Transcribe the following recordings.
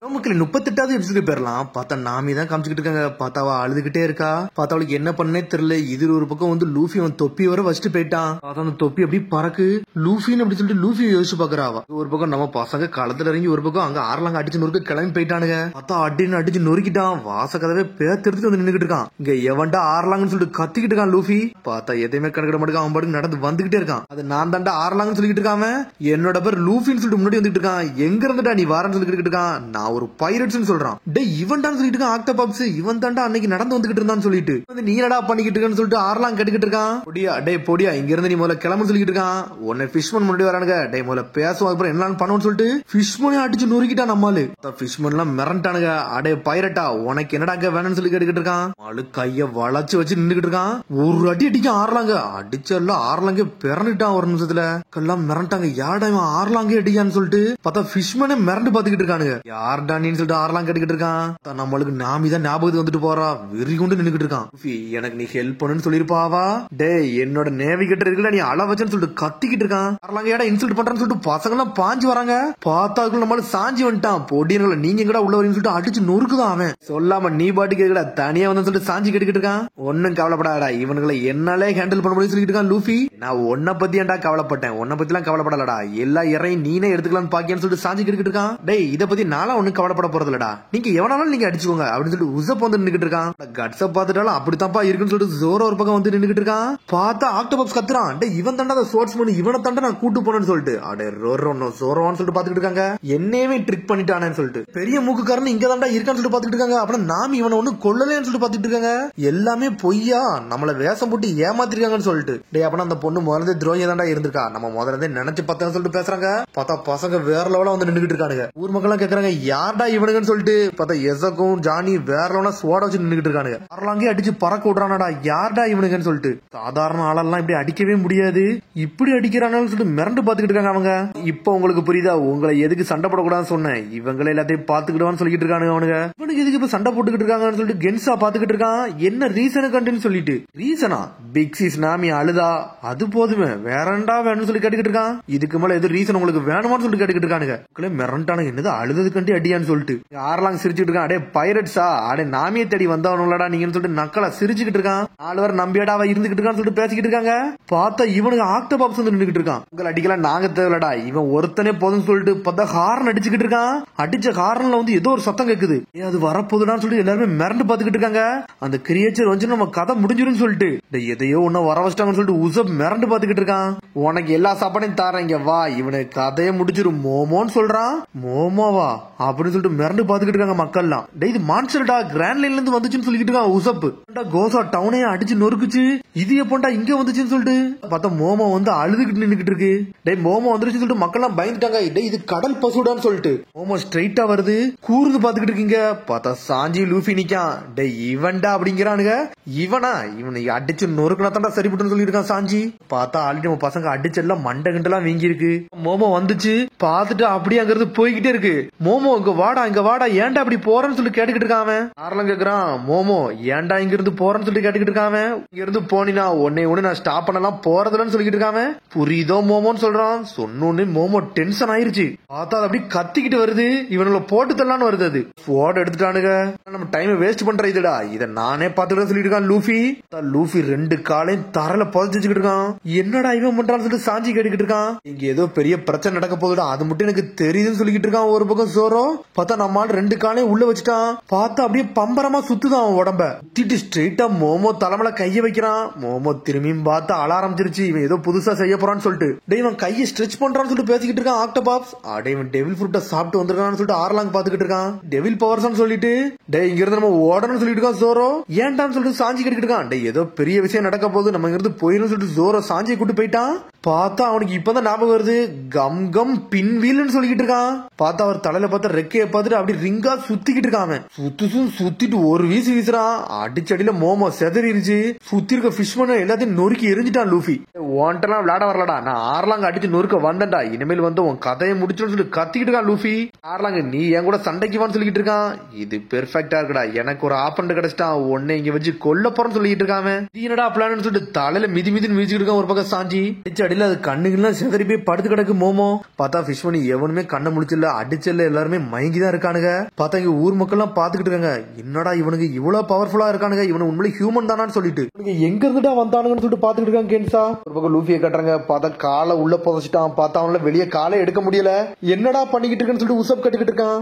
நமக்கு 38வது எபிசோட் பேரலாம் பார்த்தா நாமி தான் காமிச்சுக்கிட்டு இருக்காங்க. பார்த்தாவா அழுதுகிட்டே இருக்கா. பார்த்தா அவளுக்கு என்ன பண்ணே தெரியல. இது ஒரு பக்கம் வந்து லூஃபி அவன் தொப்பி வர வச்சுட்டு போயிட்டான். பார்த்தா அந்த தொப்பி அப்படி பறக்கு லூஃபின்னு அப்படி சொல்லிட்டு லூஃபி யோசிச்சு பாக்குறாவா. ஒரு பக்கம் நம்ம பசங்க களத்துல இறங்கி ஒரு பக்கம் அங்க ஆறலாங்க அடிச்சு நொறுக்க கிளம்பி போயிட்டானுங்க. பார்த்தா அடின்னு அடிச்சு நொறுக்கிட்டான். வாச கதவே பேத்தெடுத்து வந்து நின்னுகிட்டு இருக்கான். இங்க எவன்டா ஆறலாங்கன்னு சொல்லிட்டு கத்திக்கிட்டு இருக்கான் லூஃபி. பார்த்தா எதையுமே கணக்கிட மாட்டேங்க. அவன் பாட்டுக்கு நடந்து வந்துகிட்டே இருக்கான். அது நான் தாண்டா ஆறலாங்கன்னு சொல்லிட்டு இருக்காம என்னோட பேர் லூஃபின்னு சொல்லிட்டு முன்னாடி வந்துட்டு இருக்கான். எங்க இருந்துட்டா நீ வாரன்னு சொல்லிட்டு இருக்கான். நான் ஒரு பைரட்ஸ் சொல்றான். டேய் இவன் தான் சொல்லிட்டு இருக்கான். ஆக்டோபஸ் இவன் தாண்டா அன்னைக்கு நடந்து வந்துகிட்டு இருந்தான்னு சொல்லிட்டு நீ என்னடா பண்ணிக்கிட்டு இருக்கன்னு சொல்லிட்டு ஆறலாம் கேட்டுக்கிட்டு இருக்கான். பொடியா டேய் பொடியா இங்க இருந்து நீ முதல்ல கிளம்புன்னு சொல்லிட்டு இருக்கான். உன்னை ஃபிஷ்மன் முன்னாடி வரானுங்க. டேய் முதல்ல பேசுவோம் அப்புறம் என்னன்னு பண்ணுவோம்னு சொல்லிட்டு ஃபிஷ்மனே அடிச்சு நொறுக்கிட்டான். நம்மாலு ஃபிஷ்மன் எல்லாம் மிரண்டானுங்க. அடே பைரட்டா உனக்கு என்னடா வேணும்னு சொல்லி கேட்டுக்கிட்டு இருக்கான். ஆளு கைய வளைச்சு வச்சு நின்னுகிட்டு இருக்கான். ஒரு அடி அடிக்க ஆறலாங்க அடிச்செல்லாம் ஆறலாங்க பிறந்துட்டான். ஒரு நிமிஷத்துல எல்லாம் மிரண்டாங்க. யாரடா இவன் ஆறலாங்க அடிக்கான்னு சொல்லிட்டு பார்த்தா ஃபிஷ்மனே மிரண்டு பாத்துக்கிட்டு இருக்கானுங்க. யார்டா நீன்னு சொல்லிட்டு ஆறலாம் கேட்டுக்கிட்டு இருக்கான். நம்மளுக்கு நாமி தான் ஞாபகத்துக்கு வந்துட்டு போறா. வெறி கொண்டு நின்னுகிட்டு இருக்கான். எனக்கு நீ ஹெல்ப் பண்ணுன்னு சொல்லிருப்பாவா. டே என்னோட நேவிகேட்டர் இருக்குல்ல நீ அள வச்சுன்னு சொல்லிட்டு கத்திக்கிட்டு இருக்கான். ஆறலாங்க ஏடா இன்சல்ட் பண்றான்னு சொல்லிட்டு பசங்க எல்லாம் பாஞ்சு வராங்க. பார்த்தாக்குள்ள நம்மளுக்கு சாஞ்சி வந்துட்டான். பொடியங்களை நீங்க எங்கடா உள்ள வரீங்கன்னு சொல்லிட்டு அடிச்சு நொறுக்குதான் அவன். சொல்லாம நீ பாட்டுக்கு இருக்கடா தனியா வந்து சொல்லிட்டு சாஞ்சி கேட்டுக்கிட்டு இருக்கான். ஒன்னும் கவலைப்படாடா இவனுங்களை என்னாலே ஹேண்டில் பண்ண முடியும் சொல்லிட்டு இருக்கான் லூஃபி. நான் உன்னை பத்தி ஏன்டா கவலைப்பட்டேன். உன்னை பத்தி எல்லாம் கவலைப்படலடா. எல்லா இறையும் நீனே எடுத்துக்கலாம்னு பாக்கியான்னு சொல்லிட்டு சாஞ்சி கேட்டுக்கிட்டு இருக்கான். டேய் இதை பத்தி நானும் ஒன்னும் கவலைப்பட போறதுலடா. நீங்க எவனாலும் நீங்க அடிச்சுக்கோங்க அப்படின்னு சொல்லிட்டு உசப் வந்து நின்னுகிட்டு இருக்கான். கட்ஸ பாத்துட்டாலும் அப்படித்தான்ப்பா இருக்குன்னு சொல்லிட்டு ஜோரோ ஒரு பக்கம் வந்து நின்னுகிட்டு இருக்கான். பார்த்தா ஆக்டோபஸ் கத்துறான். டே இவன் தாண்டா ஸ்போர்ட்ஸ்மேன் இவனை தாண்டா நான் கூட்டு போனேன்னு சொல்லிட்டு அடே ரோரோன்னு ஜோரோன்னு சொல்லிட்டு பாத்துக்கிட்டு இருக்காங்க. என்னையுமே ட்ரிக் பண்ணிட்டானேன்னு சொல்லிட்டு பெரிய மூக்குக்காரன் இங்க தாண்டா இருக்கான்னு சொல்லிட்டு பாத்துக்கிட்டு இருக்காங்க. அப்புறம் நாம இவனை ஒண்ணு கொல்லலேன்னு சொல்லிட்டு பாத்துக்கிட்டு இருக்காங்க. எல்லாமே பொய்யா நம்மள வேஷம் போட்டு ஏமாத்திருக்காங்கன்னு சொல்லிட்டு டே அப்பனா அந்த பொண்ணு முதல்ல துரோகியா தாண்டா இருந்திருக்கா. நம்ம முதல்ல நினைச்சு பார்த்தேன்னு சொல்லிட்டு பேசுறாங்க. பார்த்தா பசங்க வேற லெவலா வந்து நின்னுகிட்டு இருக்கானுங்க. ஊர் மக்கள் கேக்குறாங்க யார்டா இவனுங்கன்னு சொல்லிட்டு பார்த்தா எசக்கும் ஜானி வேற லெவலா சோட வச்சு நின்னுகிட்டு இருக்கானுங்க. ஆறலாங்கே அடிச்சு பறக்க விடுறானடா. யார்டா இவனுங்கன்னு சொல்லிட்டு சாதாரண ஆளெல்லாம் இப்படி அடிக்கவே முடியாது. இப்படி அடிக்கிறானு சொல்லிட்டு மிரண்டு பாத்துக்கிட்டு இருக்காங்க அவங்க. இப்ப உங்களுக்கு புரியுதா உங்களை எதுக்கு சண்டை போடக்கூடாதுன்னு சொன்னேன். இவங்களை எல்லாத்தையும் பாத்துக்கிடுவான்னு சொல்லிட்டு இருக்கானுங்க அவனுங்க. இவனுக்கு எதுக்கு இப்ப சண்டை போட்டுக்கிட்டு இருக்காங்கன்னு சொல்லிட்டு கென்ஸா பாத்துக்கிட்டு இருக்கான். என்ன ரீசனு கண்டுன்னு சொல்லிட்டு ரீசனா பிக் சீஸ் நாமி அழுதா அது போதுமே வேறண்டா வேணும்னு சொல்லி கேட்டுக்கிட்டு இருக்கான். இதுக்கு மேல எது ரீசன் உங்களுக்கு வேணுமான்னு சொல்லிட்டு கேட்டுக்கிட்டு இருக்கானுங்க. மிரண்டானுங்க என்னது அழுது கண்டி அடியான்னு சொல்லிட்டு ஆறலாம் சிரிச்சுட்டு இருக்கான். அடே பைரட்ஸா அடே நாமியை தேடி வந்தவனுலடா நீங்கன்னு சொல்லிட்டு நக்கலா சிரிச்சுக்கிட்டு இருக்கான். 4 பேர் நம்பியாடாவா இருந்துகிட்டு இருக்கான்னு சொல்லிட்டு பேசிக்கிட்டு இருக்காங்க. பார்த்தா இவனுக்கு ஆக்டோபஸ் வந்து நின்னுகிட்டு இருக்கான். உங்களை அடிக்கலாம் நாங்க தேவையில்லடா இவன் ஒருத்தனே போதும்னு சொல்லிட்டு பார்த்தா ஹார்ன் அடிச்சுக்கிட்டு இருக்கான். அடிச்ச ஹார்ன்ல வந்து ஏதோ ஒரு சத்தம் கேக்குது. அது வரப்போதுடான்னு சொல்லிட்டு எல்லாருமே மிரண்டு பாத்துக்கிட்டு இருக்காங்க. அந்த கிரியேச்சர் வந்து நம்ம கதை முடிஞ்சிருன்னு சொல்லிட்டு எதையோ ஒன்னும் வர வச்சிட்டாங்கன்னு சொல்லிட்டு உசப் மிரண்டு பாத்துக்கிட்டு இருக்கான். உனக்கு எல்லா சாப்பாடையும் தாரேங்க வா இவனுக்கு கதையை முடிச்சிரும் மோமோன்னு சொல்றான். மோமோவா அப்படின்னு சொல்லிட்டு மிரண்டு பாத்துக்கிட்டு இருக்காங்க மக்கள்லாம். இது மான்ஸ்டர்டா கிராண்ட் லைன்ல இருந்து வந்துச்சுன்னு சொல்லிட்டு இருக்கான் உசப். கோசா டவுனையே அடிச்சு நொறுக்குச்சு. இது எப்போண்டா இங்க வந்துச்சுன்னு சொல்லிட்டு பார்த்தா மோமோ வந்து அழுதுகிட்டு நின்னுகிட்டு இருக்கு. டேய் மோமோ வந்துருச்சுன்னு சொல்லிட்டு மக்கள் எல்லாம் பயந்துட்டாங்க. டேய் இது கடல் பசுடான்னு சொல்லிட்டு மோமோ ஸ்ட்ரைட்டா வருது. கூர்ந்து பாத்துக்கிட்டு இருக்கீங்க. பார்த்தா சாஞ்சி லூஃபி நிக்கான். டேய் இவன்டா அப்படிங்கிறானுங்க. இவனை அடிச்சு நொறுக்குனா தாண்டா சரிபட்டுன்னு சொல்லிட்டு இருக்கான் சாஞ்சி. பார்த்தா ஆல்ரெடி நம்ம பசங்க அடிச்சு எல்லாம் மண்டை கிண்டெல்லாம் வீங்கி இருக்கு. மோமோ வந்துச்சு பார்த்துட்டு அப்படியே அங்கிருந்து போய்கிட்டே இருக்கு. மோமோ இங்க வாடா ஏன்டா அப்படி போறேன்னு சொல்லி கேட்டுக்கிட்டு இருக்கான். ஆறலாம் கேக்குறான் மோமோ ஏன்டா இங்க இருந்து போறேன்னு சொல்லிட்டு கேட்டுக்கிட்டு இருக்கான். இங்க இருந்து போனினா உன்னை நான் ஸ்டாப் பண்ணலாம் போறதுலன்னு சொல்லிட்டு இருக்கான். புரியுதோ மோமோன்னு சொல்றான். சொன்னோன்னு மோமோ டென்ஷன் ஆயிருச்சு. பார்த்தா அப்படி கத்திக்கிட்டு வருது. இவனுல போட்டு தரலான்னு வருது. அது போட்டோ எடுத்துட்டானுங்க. நம்ம டைம் வேஸ்ட் பண்ற இதுடா இதை நானே பாத்துக்கிட்டு சொல்லிட்டு இருக்கான் லூஃபி. லூஃபி 2 காலையும் தரையில புதைச்சிட்டு இருக்கான். என்னடா இவன் பண்றான்னு சொல்லிட்டு சாஞ்சி கேட்டுக்கிட்டு இருக்கான். இங்க ஏதோ பெரிய பிரச்சனை நடக்க போகுதுடா அது மட்டும் எனக்கு தெரியுதுன்னு சொல்லிக்கிட்டு இருக்கான். ஒரு பக்கம் சோரோ பார்த்தா நம்மால் 2 காலையும் உள்ள வச்சுட்டான். பார்த்தா அப்படியே பம்பரமா சுத்துதான் அவன் உடம்ப. சுத்திட்டு ஸ்ட்ரெயிட்டா மோமோ தலைமையில கைய வைக்கிறான். மோமோ திரும்பியும் பார்த்து அழ ஆரம்பிச்சிருச்சு. இவன் ஏதோ புதுசா செய்ய போறான்னு சொல்லிட்டு இவன் கையை ஸ்ட்ரெச் பண்றான்னு சொல்லிட்டு பேசிக்கிட்டு இருக்கான். ஆக்டோபாப்ஸ் அடே இவன் டெவில் ஃப்ரூட்டை சாப்பிட்டு வந்திருக்கான்னு சொல்லிட்டு ஆறலாங்க பாத்துக்கிட்டு இருக்கான். டெவில் பவர்ஸ் சொல்லிட்டு டேய் இங்க இருந்து நம்ம ஓடணும்னு சொல்லிட்டு இருக்கான். சோரோ ஏன்டான்னு சொல்லிட்டு சாஞ்சி கேட்டுக்கிட்டு இருக்கான். டேய் ஏதோ பெரிய விஷயம் நடக்க போகுது நம்ம இங்க இருந்து போயிரும் சொல்லிட்டு சோரோ சாஞ்சியை கூட்டு போயிட்டான். பார்த்தா அவனுக்கு இப்பதான் ஞாபகம் வருது. கம் கம் பின்வீல்னு சொல்லிக்கிட்டு இருக்கான். பார்த்தா அவர் தலையில பார்த்தா ரெக்கையை பார்த்துட்டு அப்படி ரிங்கா சுத்திக்கிட்டு இருக்கான். சுத்திட்டு ஒரு வீசு வீசுறான். அடிச்சடியில மோமோ செதறிடுச்சு. சுத்தி இருக்க ஃபிஷ்மேன் எல்லாத்தையும் நொறுக்கி எரிஞ்சிட்டான் லூஃபி. ஓன்ட்டெல்லாம் விளையாட வரலடா நான் ஆறலாங்க அடிச்சு நொறுக்க வந்தேன்டா. இனிமேல் வந்து உன் கதையை முடிச்சுன்னு சொல்லி கத்திக்கிட்டு இருக்கான் லூஃபி. ஆறலாங்க நீ என் கூட சண்டைக்கு வான்னு சொல்லிக்கிட்டு இருக்கான். இது பெர்ஃபெக்டா இருக்குடா எனக்கு ஒரு ஆப்பண்ட் கிடைச்சிட்டான். உன்னை இங்க வச்சு கொல்ல போறேன்னு சொல்லிட்டு இருக்கான். என்னடா பிளான் சொல்லிட்டு தலையில மிதின்னு மிதிச்சுட்டு இருக்கான். ஒரு பக்கம் சாஞ்சி கடையில அது கண்ணுகள்லாம் சிதறி போய் படுத்து கிடக்கு மோமோ. பார்த்தா ஃபிஷ் பண்ணி எவனுமே கண்ணை முடிச்சல, அடிச்சல, எல்லாருமே மயங்கிதான் இருக்கானுங்க. பார்த்தா இங்க ஊர் மக்கள் எல்லாம் பாத்துக்கிட்டு இருக்காங்க, என்னடா இவனுக்கு இவ்வளவு பவர்ஃபுல்லா இருக்கானுங்க, இவனு உண்மையிலே ஹியூமன் தானான்னு சொல்லிட்டு எங்க இருந்துட்டா வந்தானுங்கன்னு சொல்லிட்டு பாத்துக்கிட்டு இருக்காங்க கென்சா. ஒரு பக்கம் லூஃபியை கட்டுறாங்க, பார்த்தா காலை உள்ள புதைச்சிட்டான். பார்த்தா அவனால வெளியே காலை எடுக்க முடியல. என்னடா பண்ணிக்கிட்டு இருக்குன்னு சொல்லிட்டு உசப் கட்டிக்கிட்டு இருக்கான்.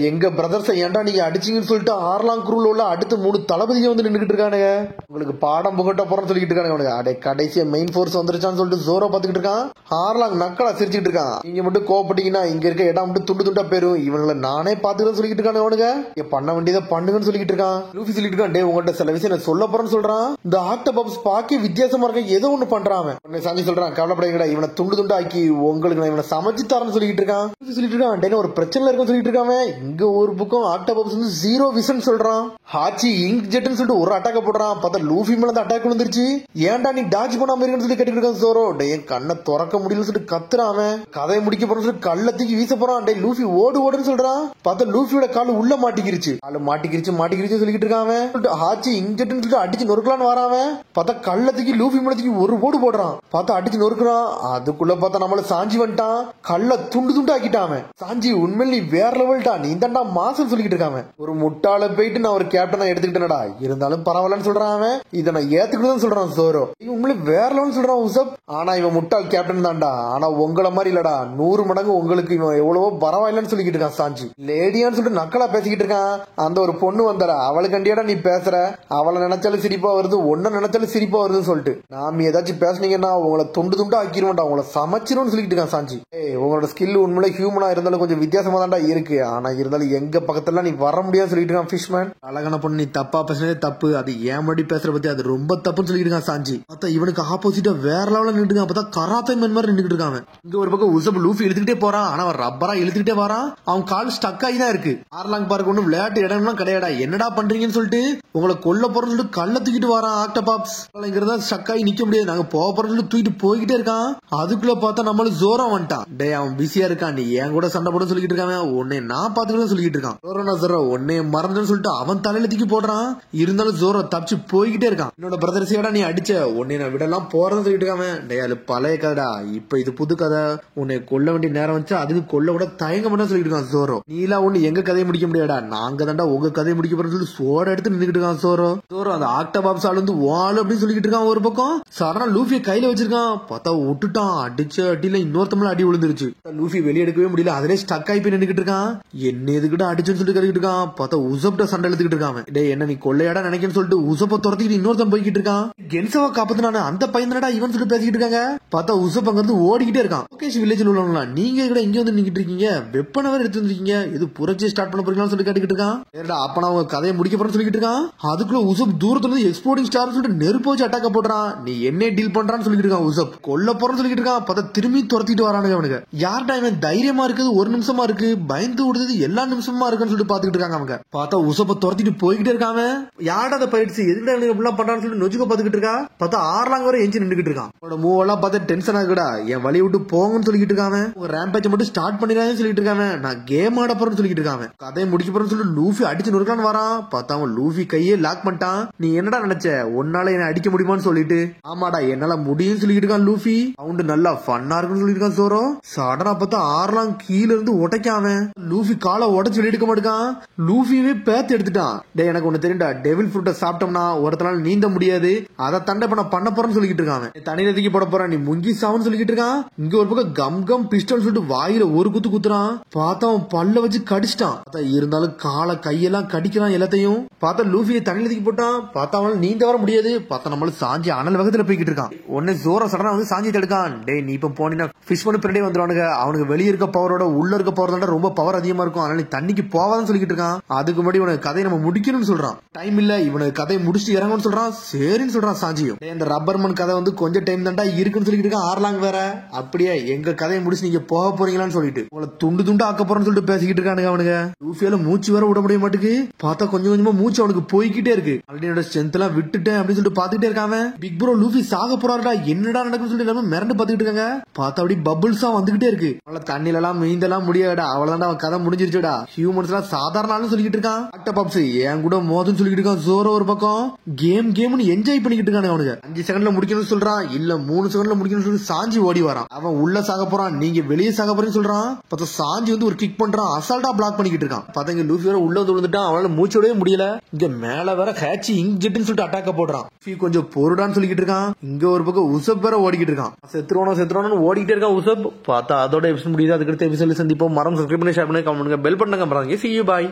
எங்க பிரதர்ஸ் ஏன்டா நீங்க அடிச்சீங்கன்னு சொல்லிட்டு ஆர்லாங் குரூல உள்ள அடுத்து 3 தளபதியை வந்து நின்றுட்டு இருக்கானுங்க. உங்களுக்கு பாடம் புகட்ட போறோம்னு சொல்லிட்டு இருக்கானுங்க. அடே கடைசியா மெயின் போர்ஸ் வந்துருச்சான்னு சொல்லிட்டு ஜோரோ பாத்துக்கிட்டு இருக்கான். ஆர்லாங் நக்கலா சிரிச்சுட்டு இருக்கான். நீங்க மட்டும் கோவப்பட்டீங்கன்னா இங்க இருக்க இடம் மட்டும் துண்டு துண்டா போயிரும், இவங்களை நானே பாத்துக்கிறேன்னு சொல்லிட்டு இருக்கானு. அவனுங்க பண்ண வேண்டியதை பண்ணுங்கன்னு சொல்லிட்டு இருக்கான். லூஃபி சொல்லிட்டு இருக்கான், டே உங்கள்கிட்ட சில விஷயம் நான் சொல்ல போறேன்னு சொல்றான். இந்த ஆக்டோபஸ் பாக்க வித்தியாசமா இருக்க ஏதோ ஒண்ணு பண்றான். சாஞ்சி சொல்றான், கவலைப்படாதீங்கடா, இவனை துண்டு துண்டு ஆக்கி உங்களுக்கு நான் இவனை சமைச்சு தரேன்னு சொல்லிட்டு இருக்கான். சொல்லிட்டு இருக்கான், டே ஒரு பிரச்சனை இருக்குன்னு சொல்லிட்டு இருக்காங்க. இங்க ஒரு பக்கம் ஆக்டோபஸ் வந்து 0 விசன் சொல்றான். ஹாச்சி இங்க் ஜெட்னு சொல்லிட்டு ஒரு அட்டாக்க போடுறான். பார்த்தா லூஃபி மேல அந்த அட்டாக் விழுந்துருச்சு. ஏன்டா நீ டாஜ் பண்ணாம இருக்கன்னு சொல்லி கட்டிட்டு இருக்கான் ஜோரோ. டே என் கண்ணை திறக்க முடியலன்னு சொல்லிட்டு கத்துறான். அவன் கதையை முடிக்க போறன்னு சொல்லி கல்ல தூக்கி வீச போறான். டே லூஃபி ஓடு ஓடுன்னு சொல்றான். பார்த்தா லூஃபியோட கால் உள்ள மாட்டிக்கிருச்சு. காலு மாட்டிக்கிருச்சு சொல்லிட்டு இருக்கான். ஹாச்சி இங்க் ஜெட்னு சொல்லிட்டு அடிச்சு நொறுக்கலான்னு வரான். பார்த்தா கல்ல தூக்கி லூஃபி மேல தூக்கி ஒரு ஓடு போடுறான். பார்த்தா அடிச்சு நொறுக்குறான். அதுக்குள்ள பார்த்தா நம்மள சாஞ்சி வந்துட்டான். கல்ல துண்டு துண்டு ஆக்கிட்டான். சாஞ்சி உண்மையில நீ வேற லெவல்டா, நீ தான்டா மாசம் சொல்லிட்டு இருக்காங்க. ஒரு முட்டாள போயிட்டு நான் ஒரு கேப்டனா எடுத்துக்கிட்டேனடா, இருந்தாலும் பரவாயில்லன்னு சொல்றான். அவன் இதை நான் ஏத்துக்கிட்டு சொல்றான் ஜோரோ. உண்மையில வேற லெவல் சொல்றான் உசப். ஆனா இவன் முட்டாள் கேப்டன் தான்டா, ஆனா உங்களை மாதிரி இல்லடா, 100 மடங்கு உங்களுக்கு இவன் எவ்வளவோ பரவாயில்லன்னு சொல்லிக்கிட்டு இருக்கான். சாஞ்சி லேடியான்னு சொல்லிட்டு நக்கலா பேசிக்கிட்டு இருக்கான். அந்த ஒரு பொண்ணு வந்தாடா, அவளுக்கு கண்டியாடா நீ பேசுற, அவளை நினைச்சாலும் சிரிப்பா வருது, ஒன்ன நினைச்சாலும் சிரிப்பா வருதுன்னு சொல்லிட்டு நாம ஏதாச்சும் பேசுனீங்கன்னா உங்களை துண்டு துண்டு ஆக்கிடுவோம்டா, உங்களை சமைச்சிரும்னு சொல்லிட்டு இருக்கான் சாஞ்சி. உங்களோட ஸ்கில் உண்மையில ஹியூமனா இருந்தாலும் கொஞ்சம் வித்தியாசமா தான்டா இருக்கு, ஆனா இருந்தாலும் எங்க பக்கத்துல நீ வர முடியாது சொல்லிட்டு இருக்கான் ஃபிஷ்மேன். அழகான பொண்ணு, நீ தப்பா பேசுனதே தப்பு, அது ஏன் முன்னாடி பேசுற பத்தி அது ரொம்ப தப்புன்னு சொல்லிட்டு இருக்கான் சாஞ்சி. பார்த்தா இவனுக்கு ஆப்போசிட்டா வேற லெவல்ல நின்றுட்டு இருக்கான். பார்த்தா கராத்தே மேன் மாதிரி நின்றுட்டு இருக்கான். இங்க ஒரு பக்கம் உசப் லூஃபி இழுத்துக்கிட்டே போறான், ஆனா அவன் ரப்பரா இழுத்துக்கிட்டே வரான். அவன் கால் ஸ்டக் ஆகி தான் இருக்கு. ஆர்லாங் பார்க்க ஒன்னும் விளையாட்டு இடம்லாம் கிடையாடா, என்னடா பண்றீங்கன்னு சொல்லிட்டு உங்களை கொல்ல போறோம்னு சொல்லிட்டு கல்ல தூக்கிட்டு வரான் ஆக்டோபஸ். இங்கிறதா ஸ்டக் ஆகி நிக்க முடியாது, நாங்க போக போறோம்னு சொல்லி தூக்கிட்டு போய்கிட்டே இருக்கான். அதுக்குள்ள பார்த்தா நம்மளும் ஜோரா வந்துட்டான். டே அவன் பிஸியா இருக்கான், நீ என் கூட சண்டை போட சொல்லிட்டு இருக்கான். உன்னை நான் பாத்துக்கிட்டு சொல்லிட்டு இருக்கான். ஜோரோ உன்னை மறந்துன்னு சொல்லிட்டு அவன் தலையில தூக்கி போடுறான். இருந்தாலும் ஜோரோ தப்பிச்சு போய்கிட்டே இருக்கான். என்னோட பிரதர்ஸியாடா நீ அடிச்ச, உன்னை நான் விடலாம் போறேன்னு சொல்லிட்டு இருக்கான். டே அது பழைய கதைடா, இப்ப இது புது கதை, உன்னை கொல்ல வேண்டிய நேரம் வச்சு அதுக்கு கொல்ல கூட தயங்க மாட்டேன்னு சொல்லிட்டு இருக்கான் ஜோரோ. நீலாம் ஒண்ணு எங்க கதையை முடிக்க முடியாடா, நாங்க தாண்டா உங்க கதையை முடிக்க போறோம்னு சொல்லி சோட எடுத்து நின்றுட்டு இருக்கான் ஜோரோ. ஜோரோ அந்த ஆக்டோபஸ் ஆளு வந்து வாழு அப்படின்னு சொல்லிட்டு இருக்கான். ஒரு பக்கம் சரணா லூஃபியை கையில வச்சிருக்கான். பார்த்தா விட்டுட்டான், அடிச்ச அடியில இன்னொருத்தம்ல அடி விழுந்துருச்சு. லூஃபி வெளியே எடுக்கவே முடியல, அதிலே ஸ்டக் ஆகி போய் நின்றுட்டு இருக்கான். என்ன எதுக்கிட்ட அடிச்சுன்னு சொல்லிட்டு கறிக்கிட்டு இருக்கான். பார்த்தா உசப்ட சண்டை எடுத்துக்கிட்டு இருக்கான். டே என்ன நீ கொள்ளையாடா நினைக்கன்னு சொல்லிட்டு உசப்ப துரத்திக்கிட்டு இன்னொருத்தன் போய்கிட்டு இருக்கான். கென்சாவை காப்பாத்தினானே அந்த பையன் தானடா இவன் சொல்லிட்டு பேசிக்கிட்டு இருக்காங்க. பார்த்தா உசப் அங்க இருந்து ஓடிக்கிட்டே இருக்கான். லோகேஷ் வில்லேஜ்ல உள்ளவங்களா நீங்க கூட இங்க வந்து நிக்கிட்டு இருக்கீங்க, வெப்பனை வேற எடுத்து வந்திருக்கீங்க, இது புரட்சி ஸ்டார்ட் பண்ண போறீங்களான்னு சொல்லி கேட்டுக்கிட்டு இருக்கான். ஏடா அப்ப நான் உங்க கதையை முடிக்க போறேன்னு சொல்லிட்டு இருக்கான். அதுக்குள்ள உசப் தூரத்துல இருந்து எக்ஸ்போர்ட்டிங் ஸ்டார் சொல்லிட்டு நெருப்பு வச்சு அட்டாக்க போடுறான். நீ என்ன டீல் பண்றான்னு சொல்லிட்டு இருக்கான். உசப் கொல்ல போறேன்னு சொல்லிட்டு இருக்கான். பார்த்தா திரும்பி துரத்திட்டு வரானுங்க அவனுக்கு. யார்டா இவன் தைரியமா இருக்குது, ஒரு நிமிஷமா இருக்கு, பயந்து விடுறது எல்லா நிமிஷமா இருக்குன்னு சொல்லிட்டு பாத்துக்கிட்டு இருக்காங்க அவங்க. பார்த்தா உசப்ப துரத்திட்டு போய்கிட்டே இருக்காங்க. யார்டா அதை பயிற்சி எதுக்கு இப்படிலாம் பண்றான்னு சொல்லிட்டு நொஜுக்க பாத்துக்கிட்டு இருக்கா. பார்த்தா ஆர்லாங் வரை எஞ்சி நின்றுட்டு இருக்கான். அவனோட மூவ் எல்லாம் பார்த்தா டென்ஷன் ஆகுடா, என் வழி விட்டு போங்கன்னு சொல்லிட்டு இருக்காங்க. உங்க ரேம்பேஜ் மட்டும் ஸ்டார்ட் பண்ணிடான்னு சொல்லிட்டு இருக்காங்க. நான் கேம் ஆட போறேன்னு சொல்லிட்டு இருக்காங்க. கதையை முடிக்க போறேன்னு சொல்லிட்டு லூஃபி அடிச்சு நொறுக்கலான்னு வரான். பார்த்தா அவன் லூஃபி கையே லாக் பண்ணிட்டான். நீ என்னடா நினைச்ச உன்னால என்ன அடிக்க முடியுமான்னு சொல்லிட்டு. ஆமாடா என்னால முடியும்னு சொல்லிட்டு இருக்கான் லூஃபி. அவன் நல்லா ஃபன்னா இருக்குன்னு சொல்லிட்டு இருக்கான் ஜோரோ. சடனா பார்த்தா ஆர்லாங் கீழ இருந்து உடைக்காம லூஃபி காலை உடைச்சு வெளியே எடுக்க மாட்டான். லூஃபியவே பேத்து எடுத்துட்டான். டே எனக்கு ஒண்ணு தெரியும்டா, டெவில் ஃப்ரூட்டை சாப்பிட்டோம்னா ஒருத்தனால நீந்த முடியாது, அதை தண்டை பண்ண பண்ண சொல்லிட்டு இருக்காங்க. தனியில தூக்கி போட போறான், நீ முங்கி சாவன்னு சொல்லிட்டு இருக்கான். இங்க ஒரு பக்கம் கம் கம் பிஸ்டல் சொல்லிட்டு வாயில ஒரு குத்து குத்துறான். பார்த்தா அவன் பல்ல வச்சு கடிச்சிட்டான். இருந்தாலும் காலை கையெல்லாம் கடிக்கிறான் எல்லாத்தையும். பார்த்தா லூஃபியை தனியில தூக்கி போட்டான். பார்த்தா அவனால நீந்த வர முடியாது. பார்த்தா நம்மள சாஞ்சி அனல் வகத்துல போய்கிட்டு இருக்கான். உடனே ஜோரா சடனா வந்து சாஞ்சி தடுக்கான். டே நீ இப்ப போனீங்கன்னா ஃபிஷ் பண்ணி பின்னாடி வந்துருவானுங்க, அவனுக்கு வெளியே இருக்க பவரோட உள்ள இருக்க பவர் தான் ரொம்ப பவர் அதிகமா இருக்கும், அதனால நீ தண்ணிக்கு போவாதுன்னு சொல்லிட்டு இருக்கான். அதுக்கு முன்னாடி உனக்கு கதையை நம்ம முடிக்கணும்னு சொல்றான். டைம் இல்ல, இவனுக்கு கதையை முடிச்சுட்டு இறங்கணும்னு சொல்றான். சரின்னு சொல்றான் சாஞ்சியும். இந்த ரப்பர்மன் கதை வந்து கொஞ்சம் டைம் தான்டா இருக்குன்னு சொல்லிட்டு இருக்கான். ஆர்லாங் வேற அப்படியே எங்க கதையை முடிச்சு நீங்க போக போறீங்களான்னு சொல்லிட்டு உங்களை துண்டு துண்டு ஆக்க போறேன்னு சொல்லிட்டு பேசிக்கிட்டு இருக்கானுங்க அவனுங்க. லூஃபியால மூச்சு வேற விட முடிய மாட்டுக்கு. பார்த்தா கொஞ்சம் கொஞ்சமா மூச்சு அவனுக்கு போய்கிட்டே இருக்கு. ஆல்ரெடி ஸ்ட்ரென்த் எல்லாம் விட்டுட்டேன் அப்படின்னு சொல்லிட்டு பாத்துக்கிட்டே இருக்காங்க. பிக் ப்ரோ லூஃபி சாக போறாருடா, என்னடா நடக்குன்னு சொல்லிட்டு எல்லாமே மிரண்டு பாத்துக்கிட்டு இருக்காங்க. பார்த்தா அப்படி பபிள்ஸா வந்துகிட்டே இருக்கு. அவள தண்ணில எல்லாம் மீந்தெல்லாம் முடியாடா, அவ்வளவுதான் அவன் கதை முடிஞ்சிருச்சுடா. ஹியூமன்ஸ் எல்லாம் சாதாரண ஆளுன்னு சொல்லிட்டு இருக்கான். ஆக்டோபஸ் என் கூட மோதுன்னு சொல்லிட்டு இருக்கான். ஜோரோ ஒரு பக்கம் கேம்னு என்ஜாய் பண்ணிக்கிட்டு இருக்கானு. அவனுக்கு 5 செகண்ட்ல முடிக்கணும்னு சொல்றான், இல்ல 3 செகண்ட்ல முடிக்கணும்னு சொல்லி சாஞ்சி ஓடி வரான். அவன் உள்ள சாக போறான், நீங்க வெளியே சாக போறேன்னு சொல்றான். பார்த்தா சாஞ்சி வந்து ஒரு கிக் பண்றான், அசால்ட்டா பிளாக் பண்ணிக்கிட்டு இருக்கான். பார்த்தா இங்க லூஃபி வேற உள்ள வந்து விழுந்துட்டான், அவனால மூச்சோடவே முடியல. இங்க மேல வேற ஹேச்சி இங்க் ஜெட்னு சொல்லிட்டு அட்டாக்க போடுறான். லூஃபி கொஞ்சம் பொருடான்னு சொல்லிக்கிட்டு இருக்கான். இங்க ஒரு பக்கம் உசப் வேற ஓடிக்கிட்டு இருக்கான். செத்துருவானு ஓடிக்கிட்டே இருக்கான் உசப். பார்த்தா அதோட எபிசோட் முடியுது. அதுக்கடுத்த எபிசோட்ல சந்திப்போம். மரம் சப்ஸ்கிரைப் பண்ணி ஷேர் பண்ணி கமெண்ட் பண்ணுங்க, பெல் பண்ணுங்க. See you, bye.